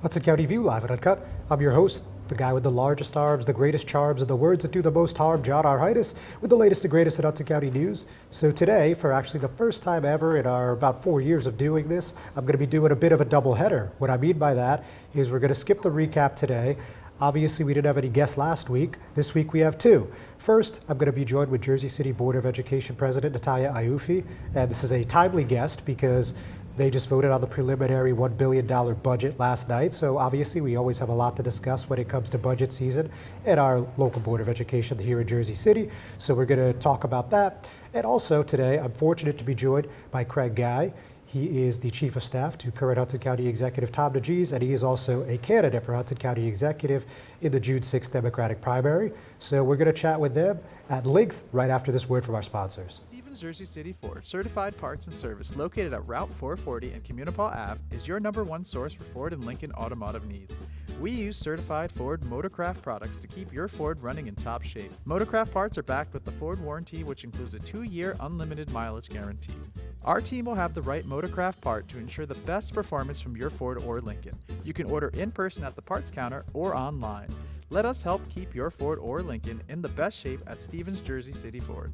Hudson County View live and uncut. I'm your host, the guy with the largest arms, the greatest charms, and the words that do the most harm, John R. Heinis, with the latest and greatest in Hudson County news. So today, for actually the first time ever in our about 4 years of doing this, I'm going to be doing a bit of a double header. What I mean by that is we're going to skip the recap today. Obviously, we didn't have any guests last week. This week we have two. First, I'm going to be joined with Jersey City Board of Education President Natalia Ioffe, and this is a timely guest because they just voted on the preliminary $1 billion budget last night, so obviously we always have a lot to discuss when it comes to budget season at our local Board of Education here in Jersey City, so we're going to talk about that. And also today, I'm fortunate to be joined by Craig Guy. He is the Chief of Staff to current Hudson County Executive Tom DeGise, and he is also a candidate for Hudson County Executive in the June 6th Democratic primary. So we're going to chat with them at length right after this word from our sponsors. Jersey City Ford Certified Parts and Service, located at Route 440 and Communipaw Ave, is your #1 source for Ford and Lincoln automotive needs. We use certified Ford Motorcraft products to keep your Ford running in top shape. Motorcraft parts are backed with the Ford warranty, which includes a 2-year unlimited mileage guarantee. Our team will have the right Motorcraft part to ensure the best performance from your Ford or Lincoln. You can order in person at the parts counter or online. Let us help keep your Ford or Lincoln in the best shape at Stevens Jersey City Ford.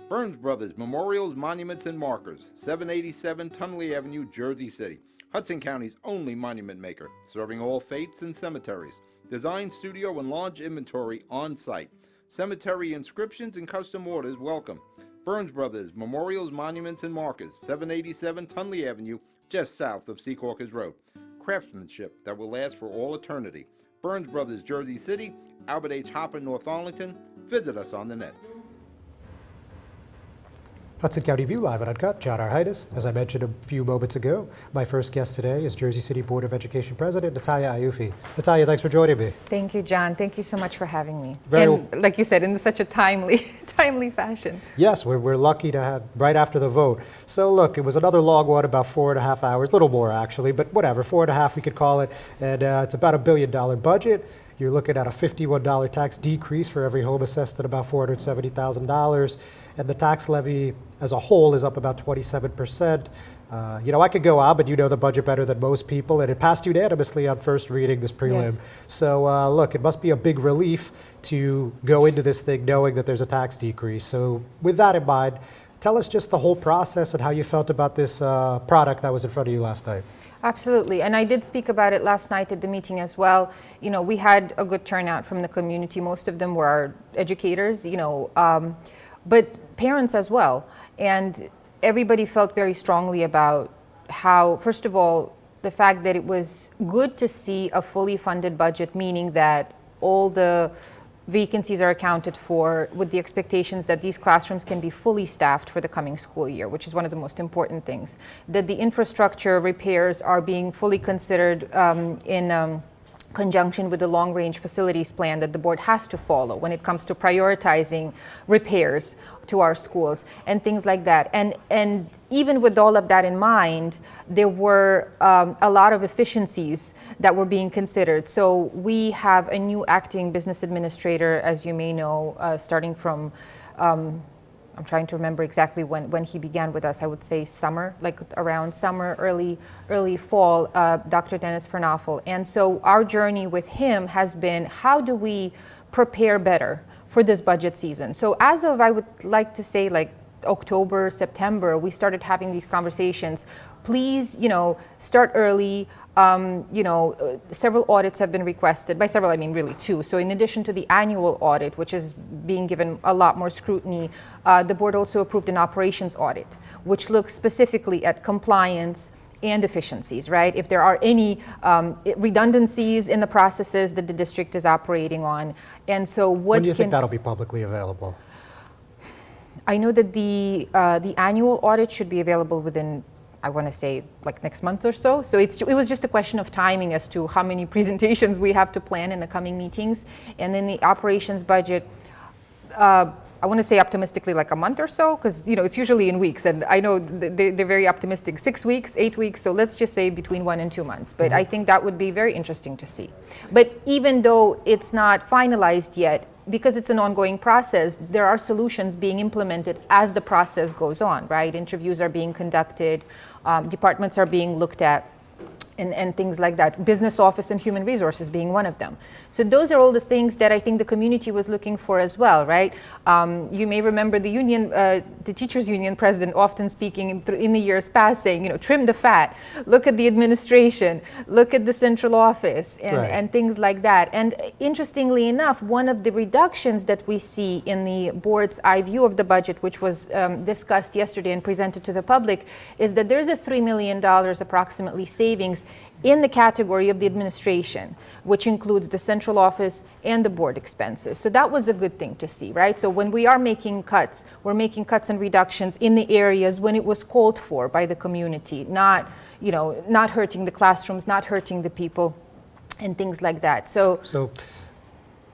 Burns Brothers Memorials, Monuments, and Markers, 787 Tunley Avenue, Jersey City. Hudson County's only monument maker, serving all faiths and cemeteries. Design, studio, and launch inventory on site. Cemetery inscriptions and custom orders welcome. Burns Brothers Memorials, Monuments, and Markers, 787 Tunley Avenue, just south of Secaucus Road. Craftsmanship that will last for all eternity. Burns Brothers, Jersey City, Albert H. Hopper, North Arlington. Visit us on the net. Hudson County View live and uncut. John R. Heinis. As I mentioned a few moments ago, my first guest today is Jersey City Board of Education President Natalia Ioffe. Natalia, thanks for joining me. Thank you, John. Thank you so much for having me. And like you said, in such a timely fashion. Yes, we're lucky to have right after the vote. So look, it was another long one, about 4.5 hours, a little more actually, but whatever, 4.5 we could call it. And it's about $1 billion budget. You're looking at a $51 tax decrease for every home assessed at about $470,000. And the tax levy as a whole is up about 27%. I could go on, but you know the budget better than most people, and it passed unanimously on first reading, this prelim. Yes. So look, it must be a big relief to go into this thing knowing that there's a tax decrease. So with that in mind, tell us just the whole process and how you felt about this product that was in front of you last night. Absolutely, and I did speak about it last night at the meeting as well. You know, we had a good turnout from the community. Most of them were our educators, but parents as well. And everybody felt very strongly about how, first of all, the fact that it was good to see a fully funded budget, meaning that all the vacancies are accounted for with the expectations that these classrooms can be fully staffed for the coming school year, which is one of the most important things. That the infrastructure repairs are being fully considered in conjunction with the long-range facilities plan that the board has to follow when it comes to prioritizing repairs to our schools and things like that. And even with all of that in mind, there were a lot of efficiencies that were being considered. So we have a new acting business administrator, as you may know, starting from I'm trying to remember exactly when he began with us. I would say summer, like around summer, early fall, Dr. Dennis Fernaffel. And so our journey with him has been, how do we prepare better for this budget season? So as of, I would like to say, like October, September, we started having these conversations. Please, start early. Several audits have been requested. By several, I mean really 2. So in addition to the annual audit, which is being given a lot more scrutiny, the board also approved an operations audit, which looks specifically at compliance and efficiencies, right? If there are any redundancies in the processes that the district is operating on. And so when do you think that'll be publicly available? I know that the annual audit should be available within, I want to say, like next month or so. So it was just a question of timing as to how many presentations we have to plan in the coming meetings. And then the operations budget, I want to say optimistically like a month or so, because it's usually in weeks, and I know they're very optimistic, 6 weeks, 8 weeks, so let's just say between 1 and 2 months. But I think that would be very interesting to see. But even though it's not finalized yet, because it's an ongoing process, there are solutions being implemented as the process goes on, right? Interviews are being conducted, departments are being looked at. and things like that. Business office and human resources being one of them. So those are all the things that I think the community was looking for as well, right? You may remember the union, the teachers union president often speaking in the years past saying, you know, trim the fat, look at the administration, look at the central office and things like that. And interestingly enough, one of the reductions that we see in the board's eye view of the budget, which was discussed yesterday and presented to the public, is that there's a $3 million approximately savings in the category of the administration, which includes the central office and the board expenses. So that was a good thing to see, right? So when we are making cuts, we're making cuts and reductions in the areas when it was called for by the community, not, you know, not hurting the classrooms, not hurting the people, and things like that. So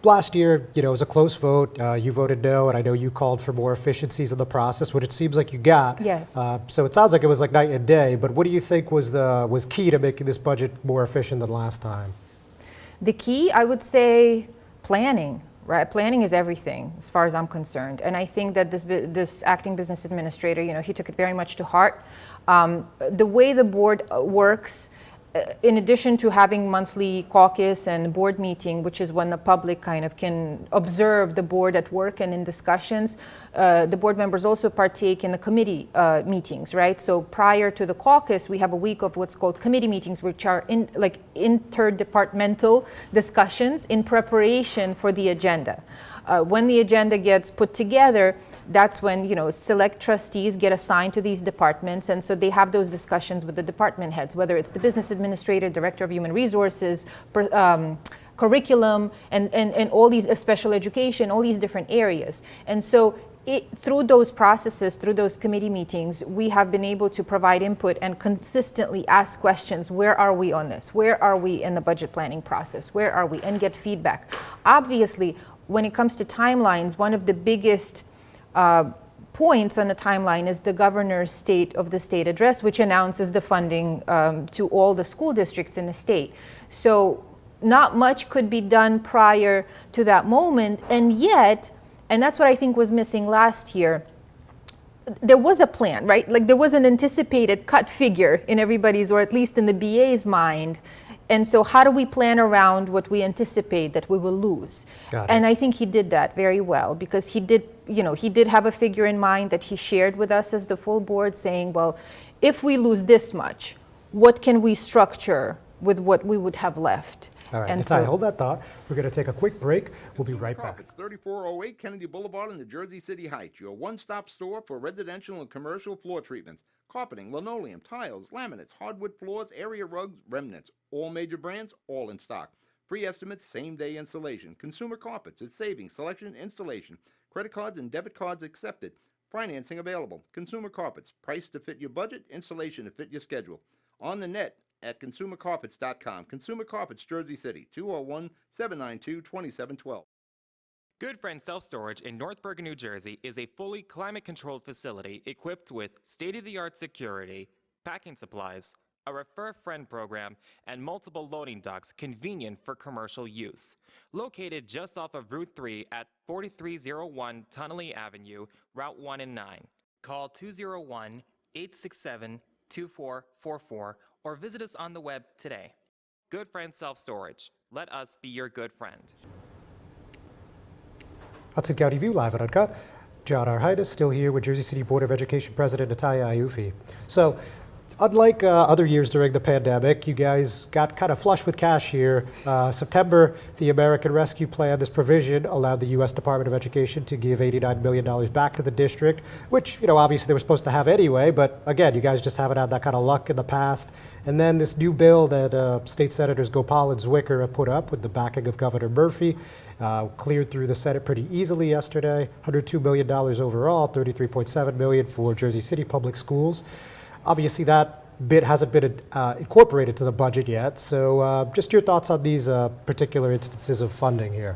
last year, you know, it was a close vote. You voted no, and I know you called for more efficiencies in the process, which it seems like you got. Yes. So it sounds like it was like night and day. But what do you think was key to making this budget more efficient than last time? The key, I would say, planning. Right, planning is everything, as far as I'm concerned, and I think that this acting business administrator, you know, he took it very much to heart. The way the board works, in addition to having monthly caucus and board meeting, which is when the public kind of can observe the board at work and in discussions, the board members also partake in the committee meetings, right? So prior to the caucus, we have a week of what's called committee meetings, which are interdepartmental discussions in preparation for the agenda. When the agenda gets put together, that's when, you know, select trustees get assigned to these departments, and so they have those discussions with the department heads, whether it's the business administrator, director of human resources, curriculum, and all these special education, all these different areas. And so through those processes, through those committee meetings, we have been able to provide input and consistently ask questions. Where are we on this? Where are we in the budget planning process? Where are we? And get feedback. Obviously, when it comes to timelines, one of the biggest points on the timeline is the governor's State of the State address, which announces the funding to all the school districts in the state. So not much could be done prior to that moment, and yet, and that's what I think was missing last year, there was a plan, right? Like there was an anticipated cut figure in everybody's, or at least in the BA's mind. And so how do we plan around what we anticipate that we will lose? And I think he did that very well, because he did, you know, he did have a figure in mind that he shared with us as the full board, saying, well, if we lose this much, what can we structure with what we would have left? All right, and Natalia, hold that thought. We're going to take a quick break. We'll be right back. Carpets, 3408 Kennedy Boulevard in the Jersey City Heights, your one-stop store for residential and commercial floor treatments. Carpeting, linoleum, tiles, laminates, hardwood floors, area rugs, remnants. All major brands, all in stock. Free estimates, same-day installation. Consumer Carpets, it's savings, selection, installation. Credit cards and debit cards accepted. Financing available. Consumer Carpets, price to fit your budget, installation to fit your schedule. On the net at consumercarpets.com. Consumer Carpets, Jersey City, 201-792-2712. Good Friend Self-Storage in North Bergen, New Jersey is a fully climate-controlled facility equipped with state-of-the-art security, packing supplies, a Refer Friend program, and multiple loading docks convenient for commercial use. Located just off of Route 3 at 4301 Tunnelly Avenue, Route 1 and 9. Call 201-867-2444 or visit us on the web today. Good Friend Self-Storage. Let us be your good friend. Hudson County View, live and uncut. John R. Heinis, still here with Jersey City Board of Education President Natalia Ioffe. So, unlike other years during the pandemic, you guys got kind of flush with cash here. September, the American Rescue Plan, this provision allowed the U.S. Department of Education to give $89 million back to the district, which, you know, obviously they were supposed to have anyway, but again, you guys just haven't had that kind of luck in the past. And then this new bill that State Senators Gopal and Zwicker have put up with the backing of Governor Murphy, cleared through the Senate pretty easily yesterday. $102 million overall, $33.7 million for Jersey City public schools. Obviously, that bit hasn't been incorporated to the budget yet. So just your thoughts on these particular instances of funding here.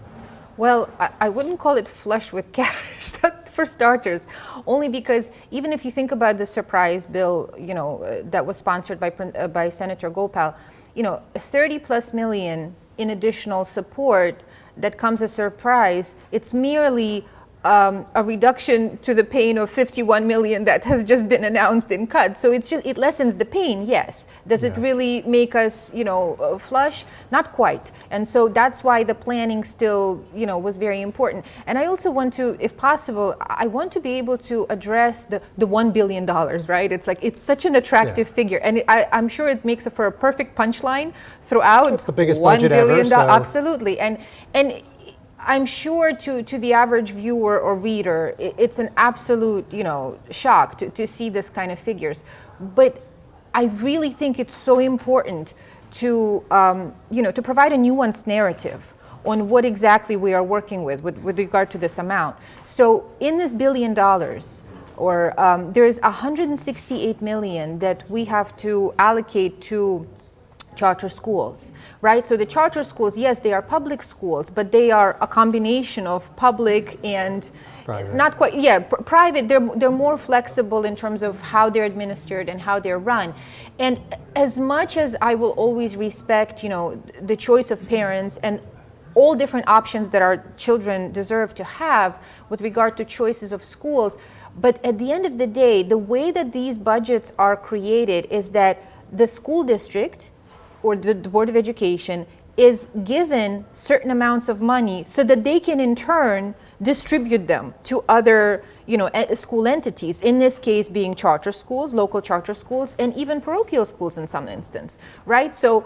Well, I wouldn't call it flush with cash. That's for starters. Only because even if you think about the surprise bill, you know, that was sponsored by Senator Gopal, you know, 30 plus million in additional support that comes as a surprise. It's merely a reduction to the pain of 51 million that has just been announced in cuts. So it lessens the pain, yes. Does it really make us, flush? Not quite. And so that's why the planning still, was very important. And I also want to, if possible, I want to be able to address the $1 billion, right? It's such an attractive figure. And I'm sure it makes it for a perfect punchline throughout. It's the biggest $1 budget billion, ever. So. Absolutely. And I'm sure to the average viewer or reader, it's an absolute, shock to see this kind of figures. But I really think it's so important to, to provide a nuanced narrative on what exactly we are working with regard to this amount. So in this $1 billion, there is 168 million that we have to allocate to charter schools, right? So the charter schools, yes, they are public schools, but they are a combination of public and private. Not quite, private. They're more flexible in terms of how they're administered and how they're run. And as much as I will always respect, the choice of parents and all different options that our children deserve to have with regard to choices of schools, but at the end of the day, the way that these budgets are created is that the school district or the Board of Education is given certain amounts of money so that they can in turn distribute them to other school entities, in this case being charter schools, local charter schools, and even parochial schools in some instance, right? So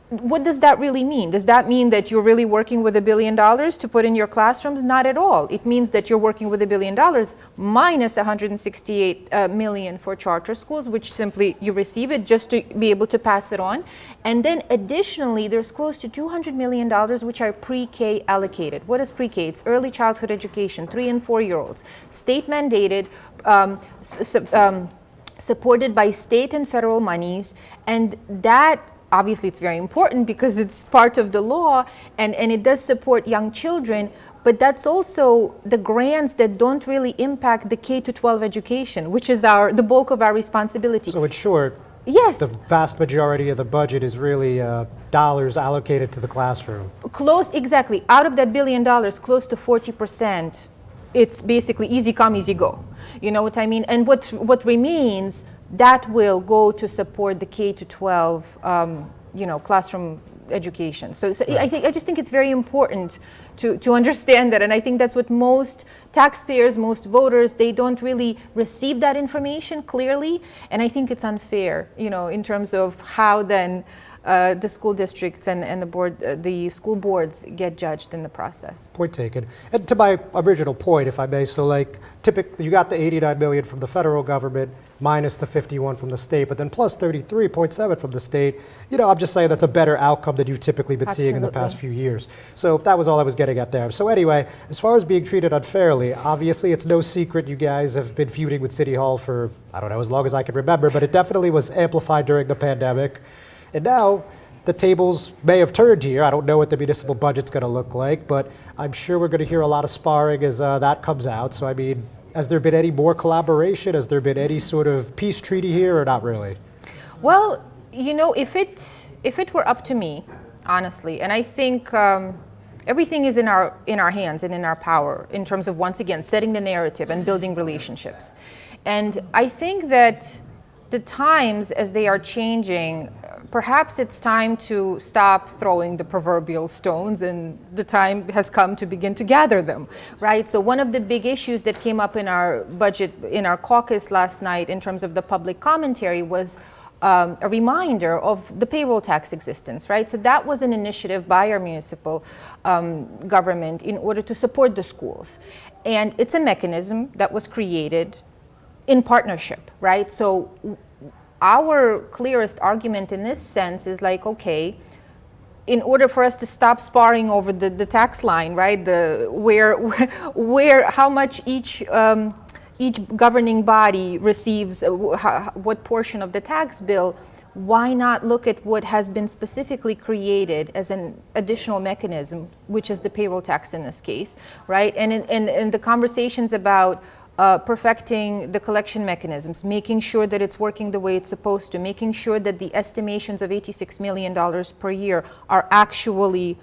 what does that really mean? Does that mean that you're really working with $1 billion to put in your classrooms? Not at all. It means that you're working with $1 billion minus 168 million for charter schools, which simply you receive it just to be able to pass it on. And then additionally, there's close to $200 million which are pre-K allocated. What is pre-K? It's early childhood education, 3 and 4-year-olds, state mandated, supported by state and federal monies, and that obviously it's very important because it's part of the law and it does support young children, but that's also the grants that don't really impact the K-12 education, which is the bulk of our responsibility. So in short, yes, the vast majority of the budget is really dollars allocated to the classroom. Exactly. Out of that $1 billion, close to 40%, it's basically easy come, easy go. You know what I mean? And what remains, that will go to support the K-12, classroom education. So right. I just think it's very important to understand that, and I think that's what most taxpayers, most voters, they don't really receive that information clearly, and I think it's unfair, in terms of how then the school districts and the school boards get judged in the process. Point taken. And to my original point, if I may, so typically you got the 89 million from the federal government minus the 51 from the state, but then plus 33.7 from the state. I'm just saying that's a better outcome than you've typically been seeing in the past few years. So that was all I was getting at there. So anyway, as far as being treated unfairly, obviously it's no secret you guys have been feuding with City Hall for, I don't know, as long as I can remember, but it definitely was amplified during the pandemic. And now the tables may have turned here. I don't know what the municipal budget's going to look like, but I'm sure we're going to hear a lot of sparring as that comes out. So, I mean, has there been any more collaboration? Has there been any sort of peace treaty here or not really? Well, if it were up to me, honestly, and I think everything is in our hands and in our power in terms of, once again, setting the narrative and building relationships. And I think that the times as they are changing, perhaps it's time to stop throwing the proverbial stones and the time has come to begin to gather them, right? So one of the big issues that came up in our budget, in our caucus last night in terms of the public commentary was a reminder of the payroll tax existence, right? So that was an initiative by our municipal government in order to support the schools. And it's a mechanism that was created in partnership, right? So our clearest argument in this sense is okay, in order for us to stop sparring over the tax line, right? How much each governing body receives, what portion of the tax bill, why not look at what has been specifically created as an additional mechanism, which is the payroll tax in this case, right? And in the conversations about perfecting the collection mechanisms, making sure that it's working the way it's supposed to, making sure that the estimations of $86 million per year are actually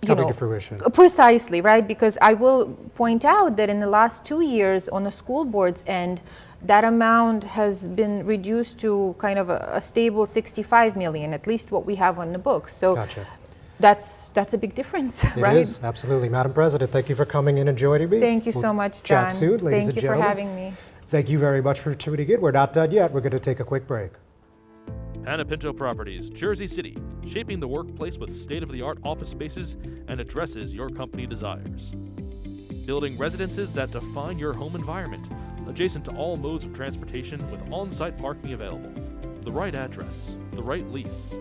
coming to fruition. Precisely, right? Because I will point out that in the last 2 years on the school board's end, that amount has been reduced to kind of a stable 65 million, at least what we have on the books. So Gotcha. that's a big difference, right? It is, absolutely. Madam President, thank you for coming in and joining me. Thank you so much, John. Chat soon, ladies and Thank you for gentlemen. having me. Thank you very much for tuning in. We're not done yet. We're going to take a quick break. Panepinto Properties, Jersey City, shaping the workplace with state-of-the-art office spaces and addresses your company desires. Building residences that define your home environment, adjacent to all modes of transportation with on-site parking available. The right address, the right lease.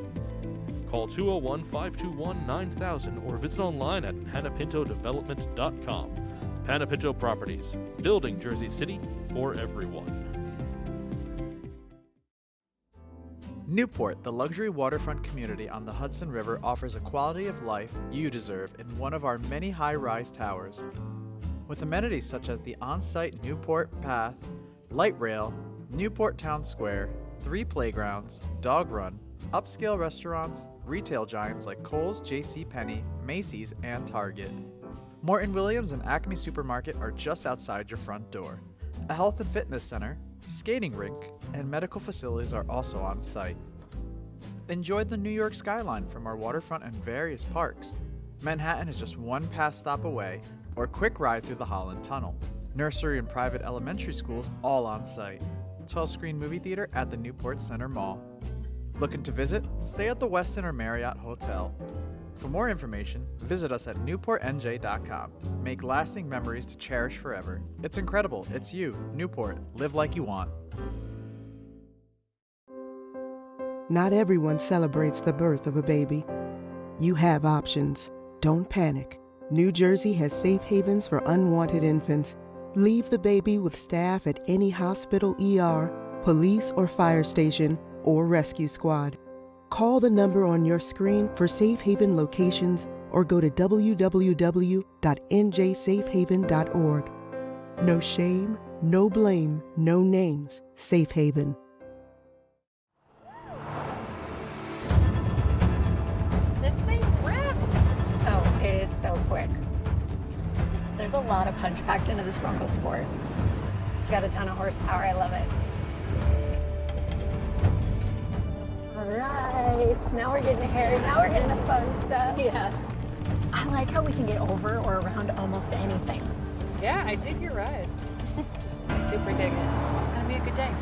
Call 201-521-9000 or visit online at panepintodevelopment.com. Panepinto Properties, building Jersey City for everyone. Newport, the luxury waterfront community on the Hudson River, offers a quality of life you deserve in one of our many high-rise towers. With amenities such as the on-site Newport Path, light rail, Newport Town Square, 3 playgrounds, dog run, upscale restaurants, retail giants like Kohl's, JCPenney, Macy's, and Target. Morton Williams and Acme Supermarket are just outside your front door. A health and fitness center, skating rink, and medical facilities are also on site. Enjoy the New York skyline from our waterfront and various parks. Manhattan is just one pass stop away, or a quick ride through the Holland Tunnel. Nursery and private elementary schools all on site. 12-screen movie theater at the Newport Center Mall. Looking to visit? Stay at the Westin or Marriott Hotel. For more information, visit us at newportnj.com. Make lasting memories to cherish forever. It's incredible. It's you, Newport. Live like you want. Not everyone celebrates the birth of a baby. You have options. Don't panic. New Jersey has safe havens for unwanted infants. Leave the baby with staff at any hospital, ER, police or fire station, or rescue squad. Call the number on your screen for safe haven locations or go to www.njsafehaven.org. No shame, no blame, no names. Safe Haven. This thing rips! Oh, it is so quick. There's a lot of punch packed into this Bronco Sport. It's got a ton of horsepower. I love it. All right, now we're getting hairy. Now we're getting the fun stuff. Yeah. I like how we can get over or around almost anything. Yeah, I dig your ride. I super dig it. It's gonna be a good day.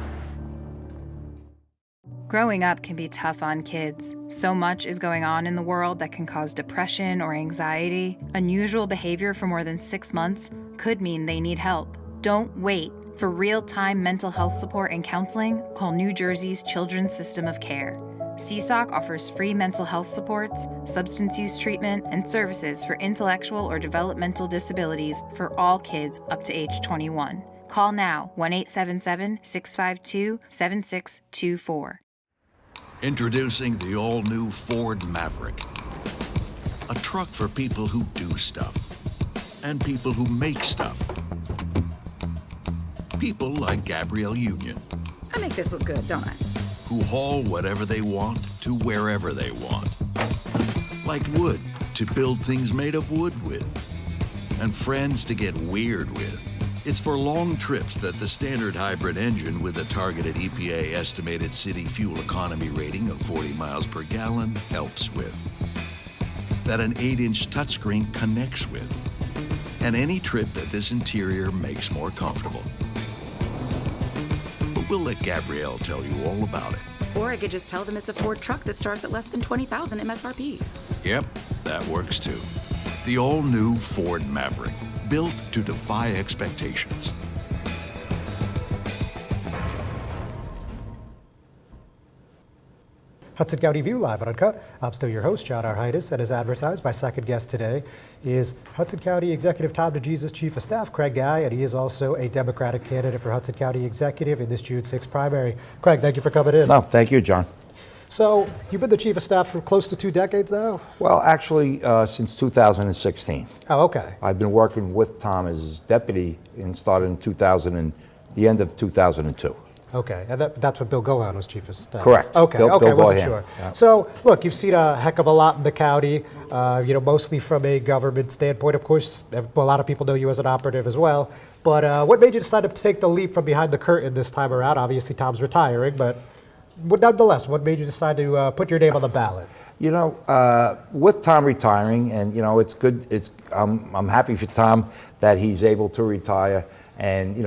Growing up can be tough on kids. So much is going on in the world that can cause depression or anxiety. Unusual behavior for more than 6 months could mean they need help. Don't wait. For real-time mental health support and counseling, call New Jersey's Children's System of Care. CSOC offers free mental health supports, substance use treatment, and services for intellectual or developmental disabilities for all kids up to age 21. Call now, 1-877-652-7624. Introducing the all-new Ford Maverick. A truck for people who do stuff. And people who make stuff. People like Gabrielle Union. I make this look good, don't I? Who haul whatever they want to wherever they want. Like wood to build things made of wood with. And friends to get weird with. It's for long trips that the standard hybrid engine with a targeted EPA estimated city fuel economy rating of 40 miles per gallon helps with. That an 8-inch touchscreen connects with. And any trip that this interior makes more comfortable. But we'll let Gabrielle tell you all about it. Or I could just tell them it's a Ford truck that starts at less than $20,000 MSRP. Yep, that works too. The all-new Ford Maverick, built to defy expectations. Hudson County View live and uncut. I'm still your host, John R. Heinis, and as advertised, my second guest today is Hudson County Executive Tom DeJesus Chief of Staff, Craig Guy, and he is also a Democratic candidate for Hudson County Executive in this June 6th primary. Craig, thank you for coming in. No, thank you, John. So, you've been the Chief of Staff for close to 2 decades now? Well, actually, since 2016. Oh, okay. I've been working with Tom as deputy and started in the end of 2002. Okay, and that's what Bill Gohan was chief of staff. Correct. Okay, Bill wasn't Gohan. sure. Yeah. So, look, you've seen a heck of a lot in the county, mostly from a government standpoint. Of course, a lot of people know you as an operative as well. But what made you decide to take the leap from behind the curtain this time around? Obviously, Tom's retiring, but nonetheless, what made you decide to put your name on the ballot? With Tom retiring, and it's good. I'm happy for Tom that he's able to retire and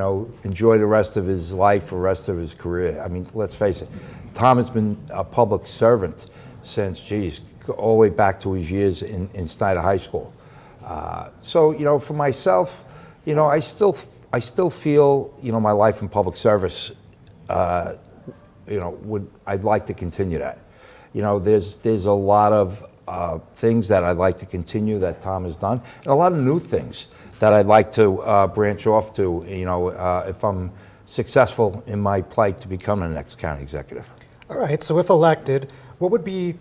enjoy the rest of his life, the rest of his career. I mean, let's face it, Tom has been a public servant since, all the way back to his years in Snyder High School. So for myself, I still feel my life in public service. I'd like to continue that. There's a lot of things that I'd like to continue that Tom has done, and a lot of new things that I'd like to branch off to, if I'm successful in my plight to become the next county executive. All right, so if elected, what would be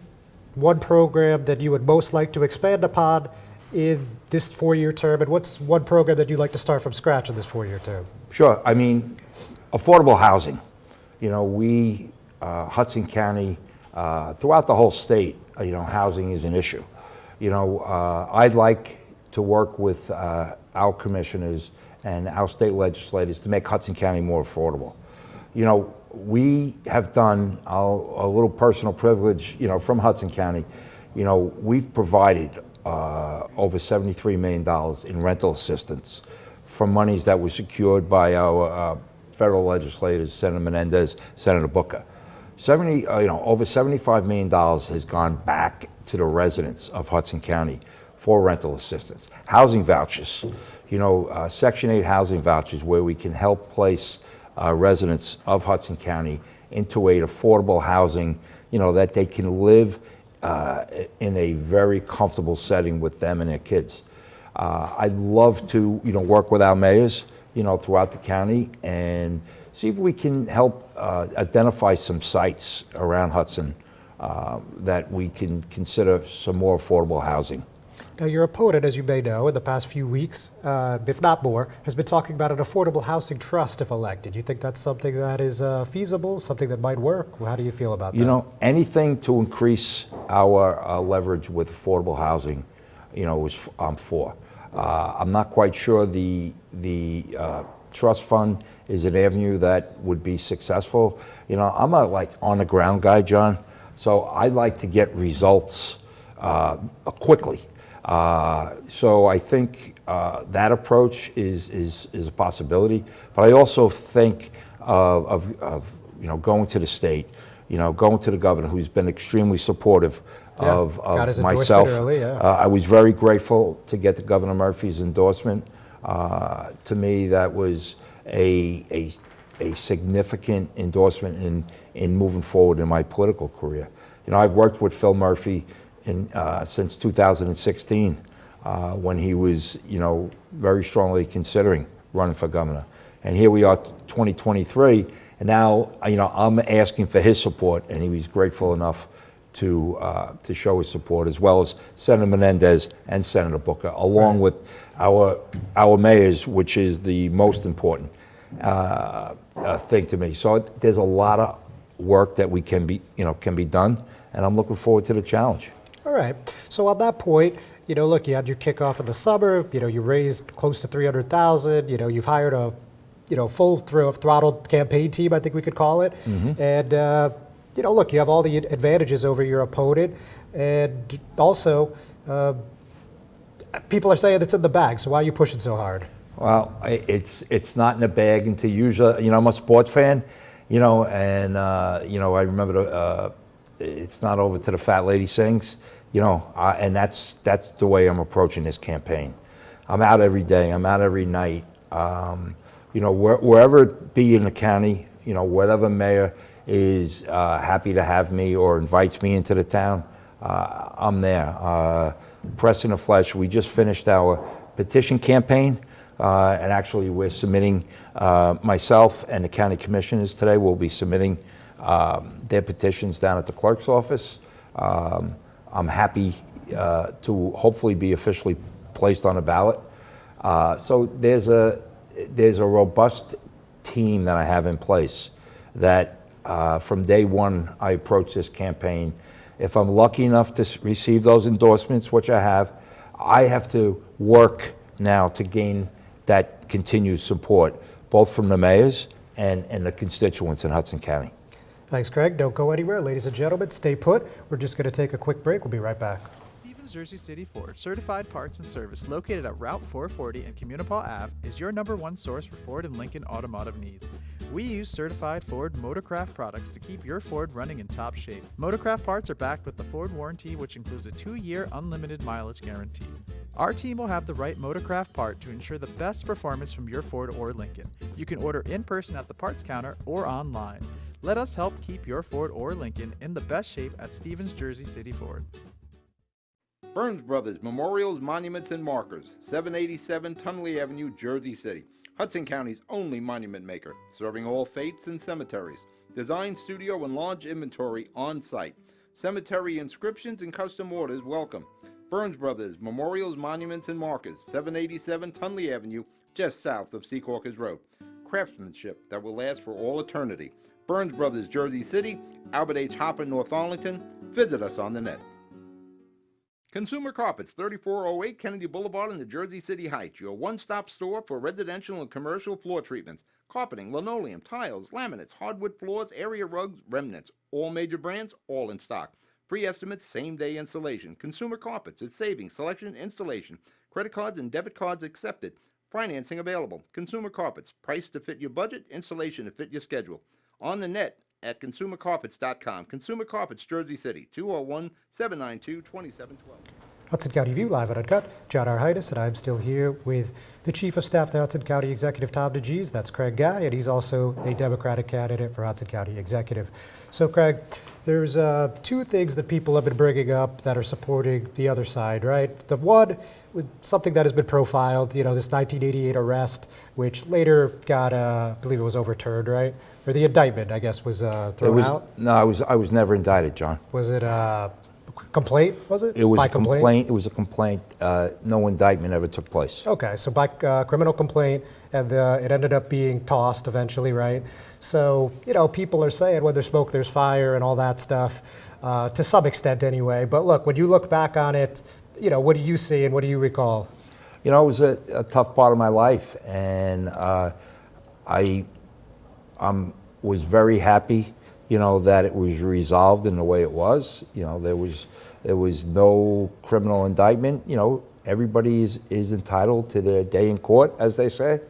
one program that you would most like to expand upon in this 4-year term, and what's one program that you'd like to start from scratch in this 4-year term? Sure. I mean, affordable housing. We, Hudson County, throughout the whole state, housing is an issue. I'd like to work with our commissioners and our state legislators to make Hudson County more affordable. We have done a little personal privilege, from Hudson County. We've provided over $73 million in rental assistance from monies that were secured by our federal legislators, Senator Menendez, Senator Booker. Over $75 million has gone back to the residents of Hudson County for rental assistance. Housing vouchers, Section 8 housing vouchers, where we can help place residents of Hudson County into a affordable housing, that they can live in a very comfortable setting with them and their kids. I'd love to, work with our mayors, throughout the county and see if we can help identify some sites around Hudson that we can consider some more affordable housing. Now, your opponent, as you may know, in the past few weeks, if not more, has been talking about an affordable housing trust if elected. Do you think that's something that is feasible, something that might work? How do you feel about that? Anything to increase our leverage with affordable housing, I'm for. I'm not quite sure the trust fund is an avenue that would be successful. I'm a on-the-ground guy, John, so I'd like to get results quickly. So I think that approach is a possibility. But I also think of going to the state, going to the governor, who's been extremely supportive of myself. Early, yeah. I was very grateful to get the Governor Murphy's endorsement. To me, that was a significant endorsement in moving forward in my political career. I've worked with Phil Murphy since 2016, when he was, very strongly considering running for governor. And here we are, 2023, and now, I'm asking for his support, and he was grateful enough to show his support, as well as Senator Menendez and Senator Booker, along with our mayors, which is the most important thing to me. So there's a lot of work that can be done, and I'm looking forward to the challenge. All right. So on that point, look, you had your kickoff in the summer. You raised close to $300,000. You've hired a, full throttled campaign team, I think we could call it. Mm-hmm. And look, you have all the advantages over your opponent, and also people are saying it's in the bag. So why are you pushing so hard? Well, it's not in the bag until usually. I'm a sports fan, and I remember it's not over till the fat lady sings. And that's the way I'm approaching this campaign. I'm out every day. I'm out every night. Wherever it be in the county, whatever mayor is happy to have me or invites me into the town, I'm there. Pressing the flesh. We just finished our petition campaign, and actually we're submitting, myself and the county commissioners today will be submitting their petitions down at the clerk's office. I'm happy to hopefully be officially placed on the ballot. So there's a robust team that I have in place that from day one I approached this campaign. If I'm lucky enough to receive those endorsements, which I have to work now to gain that continued support, both from the mayors and the constituents in Hudson County. Thanks, Craig. Don't go anywhere. Ladies and gentlemen, stay put. We're just going to take a quick break. We'll be right back. Jersey City Ford, certified parts and service located at Route 440 and Communipaw Ave, is your #1 source for Ford and Lincoln automotive needs. We use certified Ford Motorcraft products to keep your Ford running in top shape. Motorcraft parts are backed with the Ford warranty, which includes a 2-year unlimited mileage guarantee. Our team will have the right Motorcraft part to ensure the best performance from your Ford or Lincoln. You can order in person at the parts counter or online. Let us help keep your Ford or Lincoln in the best shape at Stevens Jersey City Ford. Burns Brothers Memorials, Monuments, and Markers, 787 Tunley Avenue, Jersey City. Hudson County's only monument maker, serving all faiths and cemeteries. Design, studio, and large inventory on site. Cemetery inscriptions and custom orders welcome. Burns Brothers Memorials, Monuments, and Markers, 787 Tunley Avenue, just south of Secaucus Road. Craftsmanship that will last for all eternity. Burns Brothers, Jersey City, Albert H. Hopper, North Arlington. Visit us on the net. Consumer Carpets, 3408 Kennedy Boulevard in the Jersey City Heights, your one-stop store for residential and commercial floor treatments, carpeting, linoleum, tiles, laminates, hardwood floors, area rugs, remnants, all major brands, all in stock. Free estimates, same-day installation. Consumer Carpets, it's savings, selection, installation. Credit cards and debit cards accepted. Financing available. Consumer Carpets, price to fit your budget, installation to fit your schedule. On the net at consumercarpets.com. Consumer Carpets, Jersey City, 201-792-2712. Hudson County View, live and uncut. John R. Heinis, and I'm still here with the Chief of Staff, the Hudson County Executive, Tom DeGees. That's Craig Guy, and he's also a Democratic candidate for Hudson County Executive. So, Craig, there's two things that people have been bringing up that are supporting the other side, right? The one, with something that has been profiled, this 1988 arrest, which later got, I believe it was overturned, right? Or the indictment, I guess, was thrown out? No, I was never indicted, John. Was it a complaint, was it? It was by a complaint. It was a complaint. No indictment ever took place. Okay, so by criminal complaint, and it ended up being tossed eventually, right? So, people are saying when there's smoke, there's fire and all that stuff, to some extent anyway. But look, when you look back on it, what do you see and what do you recall? It was a tough part of my life, and I was very happy, that it was resolved in the way it was. There was no criminal indictment. Everybody is entitled to their day in court, as they say.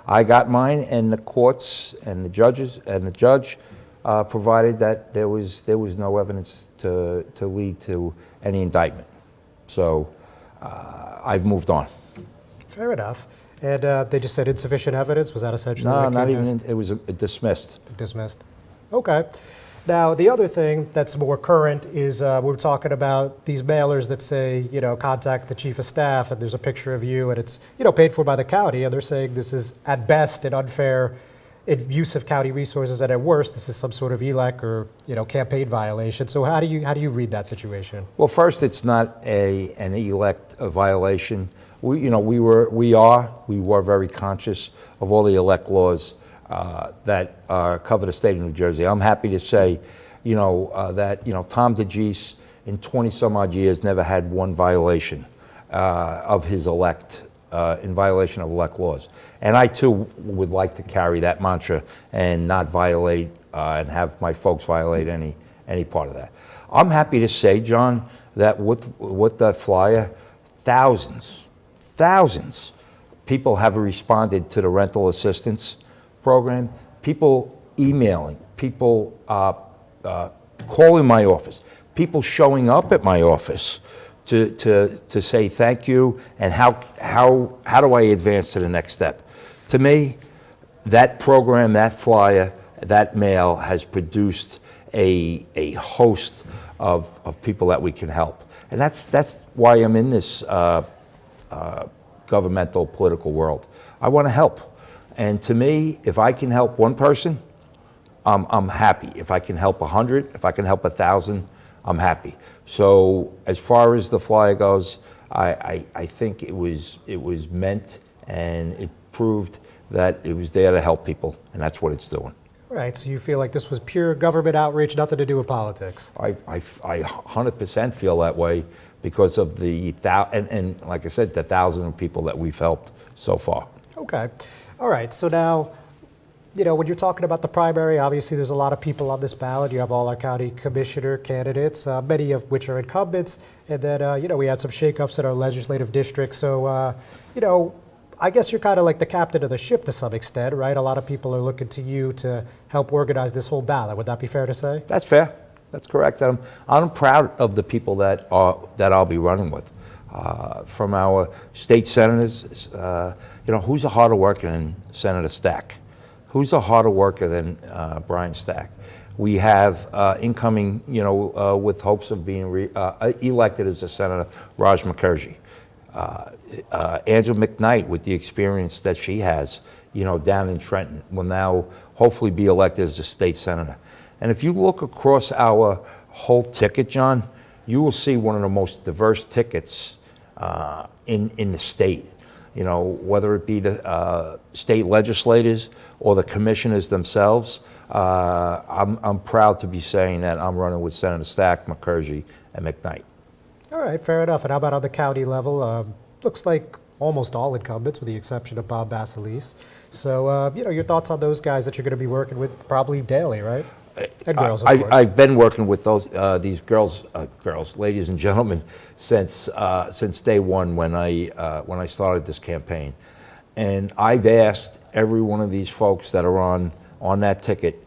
I got mine, and the courts and the judges and the judge provided that there was no evidence to lead to any indictment. So I've moved on. Fair enough. And they just said insufficient evidence? Was that essentially? No, not even. It was dismissed. Dismissed. Okay. Now, the other thing that's more current is we're talking about these mailers that say, contact the chief of staff, and there's a picture of you, and it's, paid for by the county, and they're saying this is at best an unfair use of county resources, and at worst, this is some sort of ELEC or, campaign violation. So how do you read that situation? Well, first, it's not an ELEC violation. We were very conscious of all the ELEC laws that cover the state of New Jersey. I'm happy to say, that Tom DeGees in 20 some odd years never had one violation of his in violation of ELEC laws. And I too would like to carry that mantra and not violate and have my folks violate any part of that. I'm happy to say, John, that with that flyer, thousands people have responded to the rental assistance program, people emailing, people calling my office, people showing up at my office to say thank you and how do I advance to the next step. To me, that program, that flyer, that mail has produced a host of people that we can help. And that's why I'm in this governmental political world. I want to help. And to me, if I can help one person, I'm happy. If I can help 100, if I can help 1,000, I'm happy. So as far as the flyer goes, I think it was meant, and it proved that it was there to help people, and that's what it's doing. Right, so you feel like this was pure government outreach, nothing to do with politics. I 100% feel that way because of and like I said, the thousands of people that we've helped so far. Okay. All right, so now, when you're talking about the primary, obviously there's a lot of people on this ballot. You have all our county commissioner candidates, many of which are incumbents. And then, we had some shakeups in our legislative district. So, I guess you're kind of like the captain of the ship to some extent, right? A lot of people are looking to you to help organize this whole ballot. Would that be fair to say? That's fair. That's correct. I'm proud of the people that I'll be running with. From our state senators, who's a harder worker than Senator Stack? Who's a harder worker than Brian Stack? We have incoming, with hopes of being elected as a senator, Raj Mukherjee. Angela McKnight, with the experience that she has, down in Trenton, will now hopefully be elected as a state senator. And if you look across our whole ticket, John, you will see one of the most diverse tickets in the state. Whether it be the state legislators or the commissioners themselves, I'm proud to be saying that I'm running with Senator Stack, Mukherjee, and McKnight. All right, fair enough. And how about on the county level? Looks like almost all incumbents, with the exception of Bob Basilis. So, your thoughts on those guys that you're going to be working with probably daily, right? And girls, of course. I've been working with these girls, ladies and gentlemen, since day one when I started this campaign, and I've asked every one of these folks that are on that ticket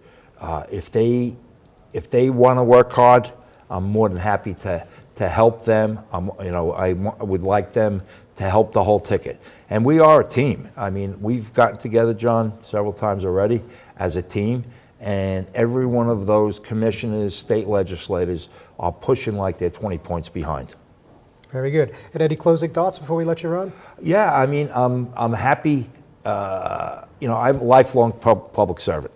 if they want to work hard. I'm more than happy to help them. I would like them to help the whole ticket, and we are a team. I mean, we've gotten together, John, several times already as a team. And every one of those commissioners, state legislators are pushing like they're 20 points behind. Very good. And any closing thoughts before we let you run? Yeah, I mean, I'm happy. I'm a lifelong public servant,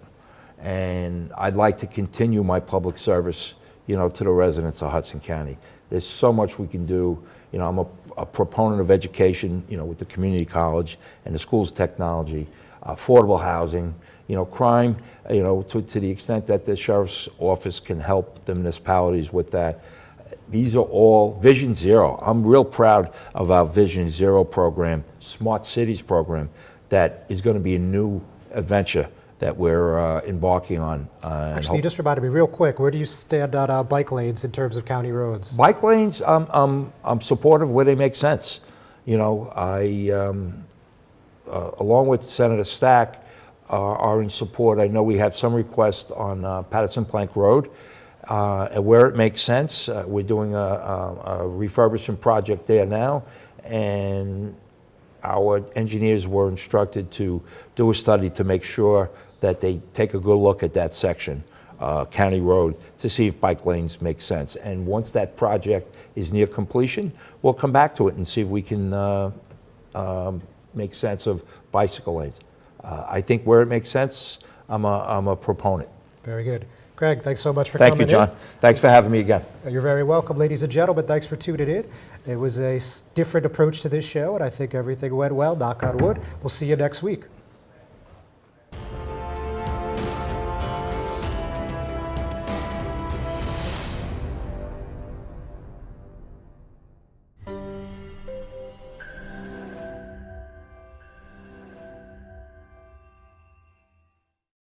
and I'd like to continue my public service, to the residents of Hudson County. There's so much we can do. I'm a proponent of education, with the community college and the school's technology, affordable housing. Crime, to the extent that the sheriff's office can help the municipalities with that. These are all Vision Zero. I'm real proud of our Vision Zero program, Smart Cities program, that is going to be a new adventure that we're embarking on. Actually, you just reminded me real quick, where do you stand on bike lanes in terms of county roads? Bike lanes, I'm supportive where they make sense. Along with Senator Stack, are in support. I know we have some requests on Patterson Plank Road, and where it makes sense. We're doing a refurbishment project there now, and our engineers were instructed to do a study to make sure that they take a good look at that section, County Road, to see if bike lanes make sense. And once that project is near completion, we'll come back to it and see if we can make sense of bicycle lanes. I think where it makes sense, I'm a proponent. Very good. Craig, thanks so much for coming in. Thank you, John. Thanks for having me again. You're very welcome, ladies and gentlemen. Thanks for tuning in. It was a different approach to this show, and I think everything went well, knock on wood. We'll see you next week.